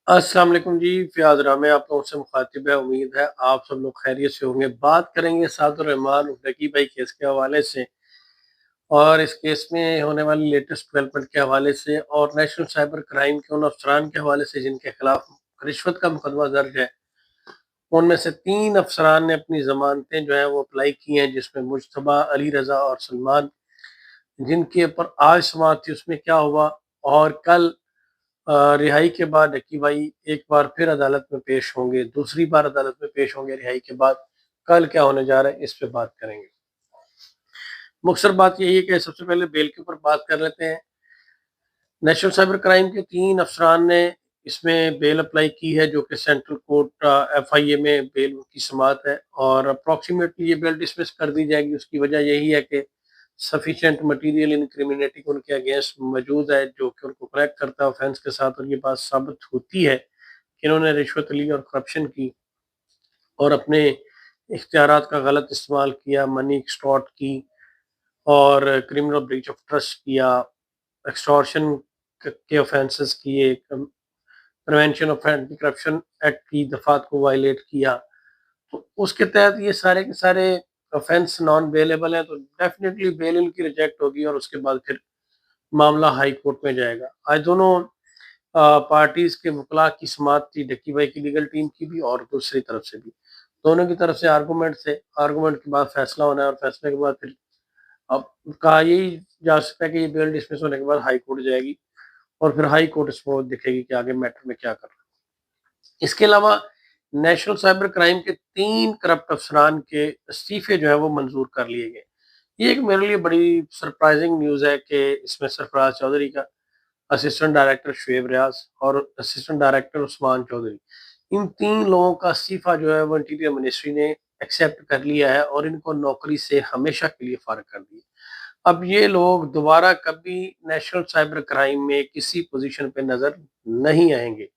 السلام علیکم جی، فیاض رحم آپ لوگوں سے مخاطب ہے۔ امید ہے آپ سب لوگ خیریت سے ہوں گے۔ بات کریں گے سعد الرحمان ڈکی بھائی کیس کے حوالے سے اور اس کیس میں ہونے والی لیٹسٹ ڈیولپمنٹ کے حوالے سے اور نیشنل سائبر کرائم کے ان افسران کے حوالے سے جن کے خلاف رشوت کا مقدمہ درج ہے۔ ان میں سے 3 افسران نے اپنی ضمانتیں جو ہیں وہ اپلائی کی ہیں، جس میں مجتبیٰ، علی رضا اور سلمان، جن کے اوپر آج سماعت تھی۔ اس میں کیا ہوا اور کل رہائی کے بعد ڈکی بھائی ایک بار پھر عدالت میں پیش ہوں گے، دوسری بار عدالت میں پیش ہوں گے رہائی کے بعد۔ کل کیا ہونے جا رہا ہے اس پہ بات کریں گے۔ مختصر بات یہی ہے کہ سب سے پہلے بیل کے اوپر بات کر لیتے ہیں۔ نیشنل سائبر کرائم کے 3 افسران نے اس میں بیل اپلائی کی ہے، جو کہ سینٹرل کورٹ ایف آئی اے میں بیل کی سماعت ہے، اور اپروکسیمیٹلی یہ بیل ڈسمس کر دی جائے گی۔ اس کی وجہ یہی ہے کہ سفیشینٹ مٹیریل انکریمنیٹنگ ان کے اگینسٹ موجود ہے، جو کہ ان کو کنیکٹ کرتا ہے آفینس کے ساتھ، اور یہ بات ثابت ہوتی ہے کہ انہوں نے رشوت لی اور کرپشن کی اور اپنے اختیارات کا غلط استعمال کیا، منی ایکسٹورٹ کی اور کرمنل بریچ آف ٹرسٹ کیا، ایکسٹورشن کے آفینسز کیے، prevention of anti corruption act کی دفعات کو وائلیٹ کیا۔ تو اس کے تحت یہ سارے کے سارے آفینس نان بیلیبل ہیں، تو ڈیفینیٹلی بیل ان کی ریجیکٹ ہوگی اور اس کے بعد پھر معاملہ ہائی کورٹ میں جائے گا۔ آج دونوں پارٹیز کے وکلاء کی سماعت تھی، ڈکی بھائی کی لیگل ٹیم کی بھی اور دوسری طرف سے بھی۔ دونوں کی طرف سے آرگومنٹ تھے، آرگومنٹ کے بعد فیصلہ ہونا ہے، اور فیصلے کے بعد پھر اب کہا یہی جا سکتا ہے کہ یہ بیل ڈسمس ہونے کے بعد ہائی کورٹ جائے گی، اور پھر ہائی کورٹ اس کو دیکھے گی کہ آگے میٹر میں کیا کرنا ہے۔ اس کے علاوہ نیشنل سائبر کرائم کے 3 کرپٹ افسران کے استعفے جو ہے وہ منظور کر لیے گئے۔ یہ ایک میرے لیے بڑی سرپرائزنگ نیوز ہے کہ اس میں سرفراز چودھری کا، اسسٹنٹ ڈائریکٹر شعیب ریاض اور اسسٹنٹ ڈائریکٹر عثمان چودھری، ان 3 لوگوں کا استعفیٰ جو ہے وہ انٹیریئر منسٹری نے ایکسیپٹ کر لیا ہے اور ان کو نوکری سے ہمیشہ کے لیے فارغ کر دیا۔ اب یہ لوگ دوبارہ کبھی نیشنل سائبر کرائم میں کسی پوزیشن پہ نظر نہیں آئیں گے۔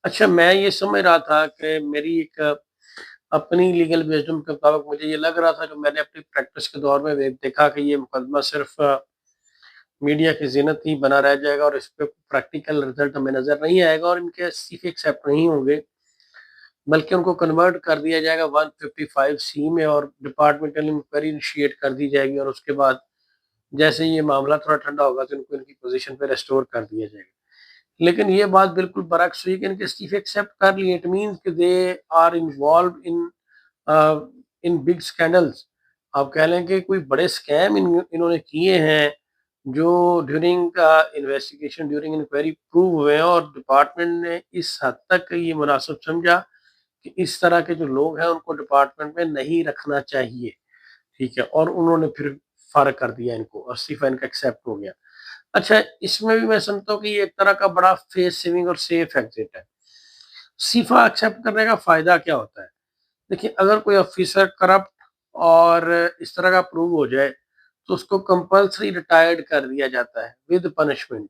اچھا، میں یہ سمجھ رہا تھا کہ میری ایک اپنی لیگل وزڈم کے مطابق مجھے یہ لگ رہا تھا کہ میں نے اپنی پریکٹس کے دور میں دیکھا کہ یہ مقدمہ صرف میڈیا کی زینت ہی بنا رہ جائے گا اور اس پہ پریکٹیکل رزلٹ ہمیں نظر نہیں آئے گا اور ان کے استعفے ایکسیپٹ نہیں ہوں گے، بلکہ ان کو کنورٹ کر دیا جائے گا 155 سی میں اور ڈپارٹمنٹل انکوائری انیشیٹ کر دی جائے گی، اور اس کے بعد جیسے یہ معاملہ تھوڑا ٹھنڈا ہوگا تو ان کو ان کی پوزیشن پہ ریسٹور کر دیا جائے گا۔ لیکن یہ بات بالکل برعکس ہوئی کہ ان کے استعفے ایکسیپٹ کر لیے۔ اٹ مینس کہ they are involved in big scandals. آپ کہہ لیں کہ کوئی بڑے اسکیم انہوں نے کیے ہیں جو during investigation, during inquiry prove ہوئے ہیں، اور ڈپارٹمنٹ نے اس حد تک یہ مناسب سمجھا کہ اس طرح کے جو لوگ ہیں ان کو ڈپارٹمنٹ میں نہیں رکھنا چاہیے، ٹھیک ہے، اور انہوں نے پھر فارغ کر دیا ان کو اور استعفیٰ ان کا ایکسیپٹ ہو گیا۔ اچھا، اس میں بھی میں سمجھتا ہوں کہ یہ ایک طرح کا بڑا فیس سیونگ اور سیف ایگزٹ ہے۔ استعفیٰ ایکسیپٹ کرنے کا فائدہ کیا ہوتا ہے؟ دیکھیں، اگر کوئی آفیسر کرپٹ اور اس طرح کا پروو ہو جائے تو اس کو کمپلسری ریٹائرڈ کر دیا جاتا ہے ود پنشمنٹ۔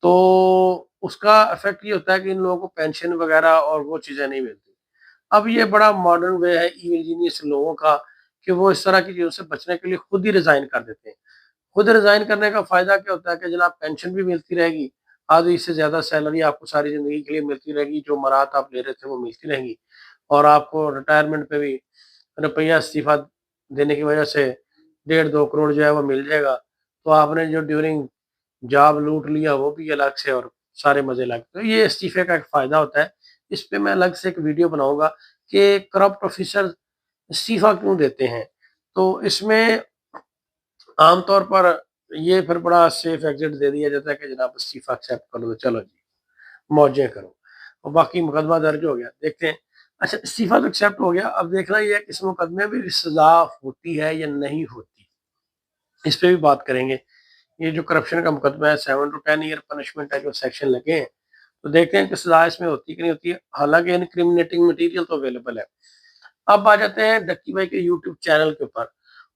تو اس کا افیکٹ یہ ہوتا ہے کہ ان لوگوں کو پینشن وغیرہ اور وہ چیزیں نہیں ملتی۔ اب یہ بڑا ماڈرن وے ہے ایون جینیس لوگوں کا کہ وہ اس طرح کی چیزوں سے بچنے کے لیے خود ہی ریزائن کر دیتے ہیں۔ خود ریزائن کرنے کا فائدہ کیا ہوتا ہے کہ جناب پینشن بھی ملتی رہے گی، آدھی سے زیادہ سیلری آپ کو ساری زندگی کے لیے ملتی رہے گی، جو مراد آپ لے رہے تھے وہ ملتی رہیں گی، اور آپ کو ریٹائرمنٹ پہ بھی روپیہ استعفیٰ دینے کی وجہ سے 1.5-2 کروڑ جو ہے وہ مل جائے گا۔ تو آپ نے جو ڈیورنگ جاب لوٹ لیا وہ بھی الگ سے، اور سارے مزے الگ۔ تو یہ استعفے کا ایک فائدہ ہوتا ہے۔ اس پہ میں الگ سے ایک ویڈیو بناؤں گا کہ کرپٹ آفیسر استعفیٰ کیوں دیتے ہیں۔ تو اس میں عام طور پر یہ پھر بڑا سیف ایگزٹ دے دیا جاتا ہے کہ جناب استعفیٰ ایکسیپٹ کر لو، چلو جی موجیں کرو، اور باقی مقدمہ درج ہو گیا، دیکھتے ہیں۔ اچھا، استعفیٰ تو ایکسیپٹ ہو گیا، اب دیکھنا یہ ہے کہ اس مقدمے میں بھی سزا ہوتی ہے یا نہیں ہوتی، اس پہ بھی بات کریں گے۔ یہ جو کرپشن کا مقدمہ ہے 7 to 10 ایئر پنشمنٹ ہے، جو سیکشن لگے ہیں، تو دیکھتے ہیں کہ سزا اس میں ہوتی کہ نہیں ہوتی ہے۔ حالانکہ انکریمنیٹنگ مٹیریل تو اویلیبل ہے۔ اب آ جاتے ہیں ڈکی بھائی کے یوٹیوب چینل کے اوپر۔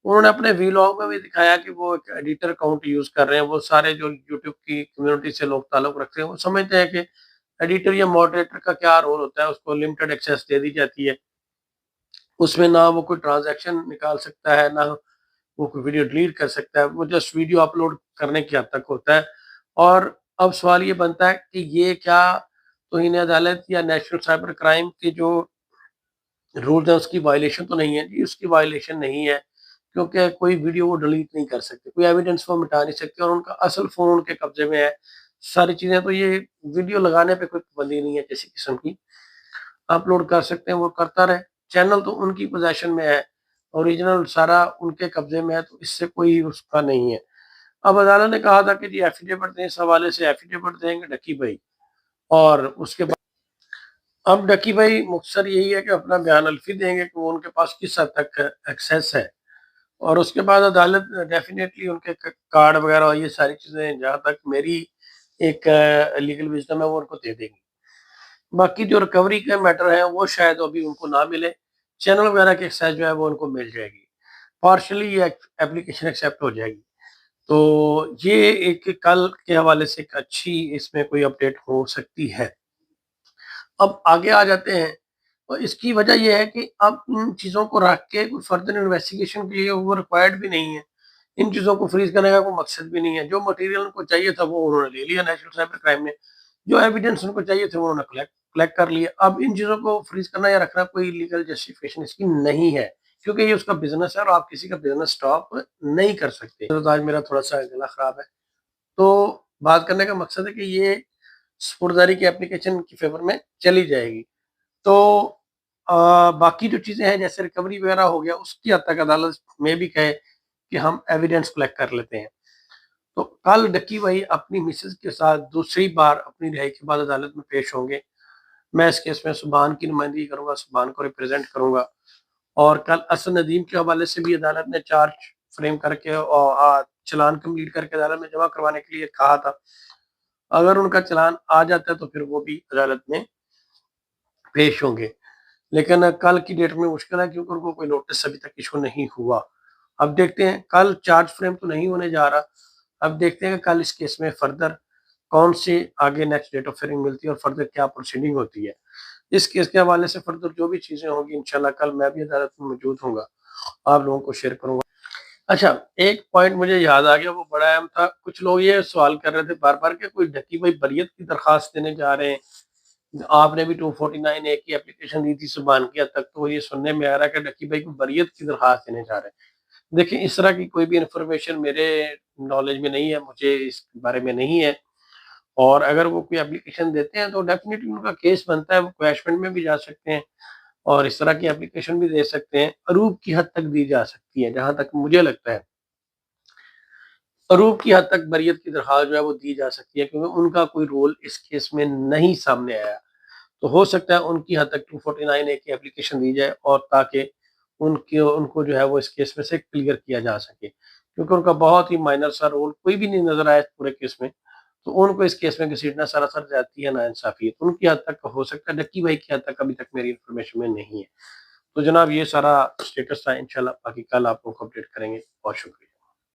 انہوں نے اپنے ویلاگ میں بھی دکھایا کہ وہ ایک ایڈیٹر اکاؤنٹ یوز کر رہے ہیں۔ وہ سارے جو یوٹیوب کی کمیونٹی سے لوگ تعلق رکھتے ہیں وہ سمجھتے ہیں کہ ایڈیٹر یا ماڈریٹر کا کیا رول ہوتا ہے، اس کو لمیٹڈ ایکسیس دے دی جاتی ہے، اس میں نہ وہ کوئی ٹرانزیکشن نکال سکتا ہے، نہ وہ کوئی ویڈیو ڈیلیٹ کر سکتا ہے، وہ جسٹ ویڈیو اپلوڈ کرنے کی حد تک ہوتا ہے۔ اور اب سوال یہ بنتا ہے کہ یہ کیا تو انہیں عدالت یا نیشنل سائبر کرائم کے جو رولز ہیں اس کی وائلیشن تو نہیں ہے جی، اس کی وائلیشن نہیں ہے، کیونکہ کوئی ویڈیو وہ ڈیلیٹ نہیں کر سکتے، کوئی ایویڈنس وہ مٹا نہیں سکتے، اور ان کا اصل فون ان کے قبضے میں ہے ساری چیزیں، تو یہ ویڈیو لگانے پہ کوئی پابندی نہیں ہے کسی قسم کی، اپلوڈ کر سکتے ہیں، وہ کرتا رہے، چینل تو ان کی پوزیشن میں ہے، اوریجنل سارا ان کے قبضے میں ہے، تو اس سے کوئی اس کا نہیں ہے۔ اب عدالت نے کہا تھا کہ جی ایفیڈیوٹ دیں، اس حوالے سے ایفیڈیوٹ دیں گے ڈکی بھائی، اور اس کے بعد اب ڈکی بھائی مختصر یہی ہے کہ اپنا بیان الفی دیں گے کہ وہ ان کے پاس کس حد تک ایکسیس ہے، اور اس کے بعد عدالت ڈیفینیٹلی ان کے کارڈ وغیرہ اور یہ ساری چیزیں جہاں تک میری ایک لیگل وزڈم ہے وہ ان کو دے دیں گی۔ باقی جو ریکوری کے میٹر ہے وہ شاید ابھی ان کو نہ ملے، چینل وغیرہ کی ایکسیس جو ہے وہ ان کو مل جائے گی، پارشلی یہ اپلیکیشن ایکسیپٹ ہو جائے گی۔ تو یہ ایک کل کے حوالے سے ایک اچھی اس میں کوئی اپڈیٹ ہو سکتی ہے۔ اب آگے آ جاتے ہیں، اور اس کی وجہ یہ ہے کہ اب ان چیزوں کو رکھ کے کوئی فردر انویسٹیگیشن کے لیے وہ ریکوائرڈ بھی نہیں ہے، ان چیزوں کو فریز کرنے کا کوئی مقصد بھی نہیں ہے، جو مٹیریل ان کو چاہیے تھا وہ انہوں نے لے لیا نیشنل سائبر کرائم نے، جو ایویڈنس ان کو چاہیے تھے وہ انہوں نے کلیکٹ کر لیا، اب ان چیزوں کو فریز کرنا یا رکھنا کوئی لیگل جسٹیفیکیشن اس کی نہیں ہے، کیونکہ یہ اس کا بزنس ہے اور آپ کسی کا بزنس سٹاپ نہیں کر سکتے۔ تو آج میرا تھوڑا سا گلا خراب ہے، تو بات کرنے کا مقصد ہے کہ یہ سپرداری کی اپلیکیشن کی فیور میں چلی جائے گی، تو باقی جو چیزیں ہیں جیسے ریکوری وغیرہ ہو گیا اس کی حد تک عدالت میں بھی کہے کہ ہم ایویڈنس کلیکٹ کر لیتے ہیں، تو کل ڈکی بھائی اپنی مسز کے ساتھ دوسری بار اپنی رہائی کے بعد عدالت میں پیش ہوں گے، میں اس کیس میں سبحان کی نمائندگی کروں گا، سبحان کو ریپرزینٹ کروں گا، اور کل اسد ندیم کے حوالے سے بھی عدالت نے چارج فریم کر کے اور چلان کمپلیٹ کر کے عدالت میں جمع کروانے کے لیے کہا تھا، اگر ان کا چلان آ جاتا ہے تو پھر وہ بھی عدالت میں پیش ہوں گے، لیکن کل کی ڈیٹ میں مشکل ہے کیونکہ ان کو کوئی نوٹس ابھی تک ایشو نہیں ہوا۔ اب دیکھتے ہیں، کل چارج فریم تو نہیں ہونے جا رہا، اب دیکھتے ہیں کہ کل اس کیس میں فردر کون سی آگے نیکسٹ ڈیٹ آف ہیئرنگ ملتی ہے اور فردر کیا پروسیڈنگ ہوتی ہے، اس کیس کے حوالے سے فردر جو بھی چیزیں ہوں گی انشاءاللہ کل میں بھی عدالت میں موجود ہوں گا، آپ لوگوں کو شیئر کروں گا۔ اچھا، ایک پوائنٹ مجھے یاد آ گیا، وہ بڑا اہم تھا، کچھ لوگ یہ سوال کر رہے تھے بار بار کہ کوئی ڈکی بھائی بریت کی درخواست دینے جا رہے ہیں، آپ نے بھی 249A کی اپلیکیشن دی تھی سبحان کی حد تک، تو یہ سننے میں آ رہا ہے کہ ڈکی بھائی کو بریت کی درخواست دینے جا رہے ہیں۔ دیکھیں، اس طرح کی کوئی بھی انفارمیشن میرے نالج میں نہیں ہے، مجھے اس بارے میں نہیں ہے، اور اگر وہ کوئی اپلیکیشن دیتے ہیں تو ڈیفینیٹلی ان کا کیس بنتا ہے، وہ کویشمنٹ میں بھی جا سکتے ہیں اور اس طرح کی اپلیکیشن بھی دے سکتے ہیں، عروب کی حد تک دی جا سکتی ہے، جہاں تک مجھے لگتا ہے عروب کی حد تک بریت کی درخواست جو ہے وہ دی جا سکتی ہے، کیونکہ ان کا کوئی رول اس کیس میں نہیں سامنے آیا، تو ہو سکتا ہے ان کی حد تک 249A کی اپلیکیشن دی جائے، اور تاکہ ان کو جو ہے وہ اس کیس میں سے کلیئر کیا جا سکے، کیونکہ ان کا بہت ہی مائنر سا رول کوئی بھی نہیں نظر آیا اس پورے کیس میں، تو ان کو اس کیس میں گھسیٹنا سراسر زیادتی ہے، ناانصافی ہے، ان کی حد تک ہو سکتا ہے، ڈکی بھائی کی حد تک ابھی تک میری انفارمیشن میں نہیں ہے۔ تو جناب یہ سارا اسٹیٹس تھا، انشاءاللہ باقی کل آپ کو اپڈیٹ کریں گے، بہت شکریہ۔